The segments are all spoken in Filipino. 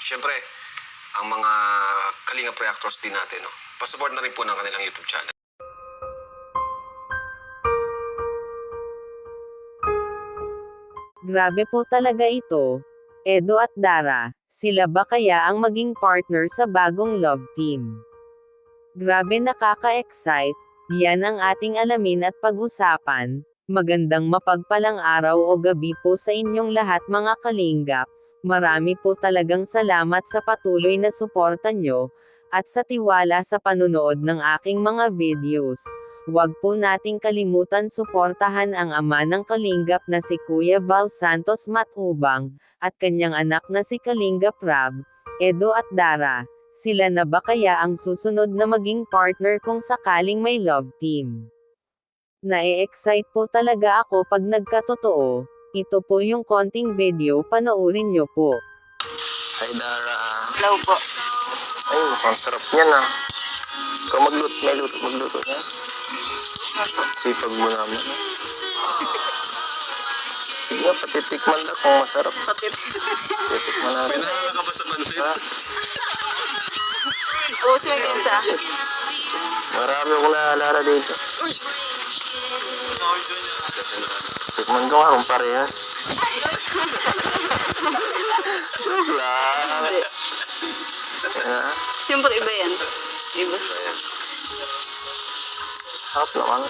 Siyempre, ang mga Kalingap reactors din natin, no? Pasupport na rin po ng kanilang YouTube channel. Grabe po talaga ito. Edo at Dara, sila ba kaya ang maging partner sa bagong love team? Grabe, nakaka-excite. Yan ang ating alamin at pag-usapan. Magandang mapagpalang araw o gabi po sa inyong lahat mga kalingap. Marami po talagang salamat sa patuloy na suporta nyo, at sa tiwala sa panunood ng aking mga videos. Huwag po nating kalimutan suportahan ang ama ng Kalingap na si Kuya Val Santos Matubang, at kanyang anak na si Kalingap Rab, Edo at Dara. Sila na ba kaya ang susunod na maging partner kung sakaling may love team? Na-excite po talaga ako pag nagkatotoo. Ito po yung konting video, panoorin nyo po. Hi, Dara. Hello po. Ay, mukhang sarap niyan, ah. Ikaw magluto niya. Sipag mo naman. Sige nga, patitikman na kung masarap. Patitikman natin. Pinahanga ka ba sa pansit? Oo, sumigyan siya. Marami akong naalala dito. Tikman ko nga kung parehas. Joke lang. Ah, Siyempre, iba yan. Iba. sarap naman.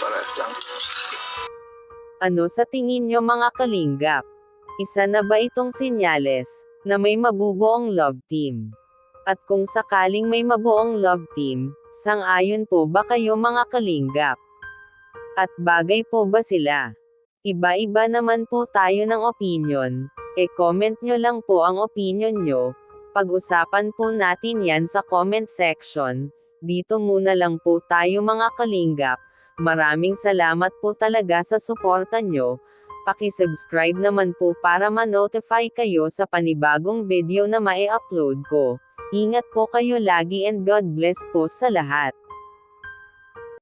Parehas lang. Ano sa tingin nyo mga kalingap? Isa na ba itong senyales na may mabubuong love team? At kung sakaling may mabuong love team, sang-ayon po ba kayo mga kalingap? At bagay po ba sila? Iba-iba naman po tayo ng opinion. Comment nyo lang po ang opinion nyo. Pag-usapan po natin yan sa comment section. Dito muna lang po tayo mga kalingap. Maraming salamat po talaga sa suporta nyo. Paki-subscribe naman po para ma-notify kayo sa panibagong video na mai-upload ko. Ingat po kayo lagi and God bless po sa lahat.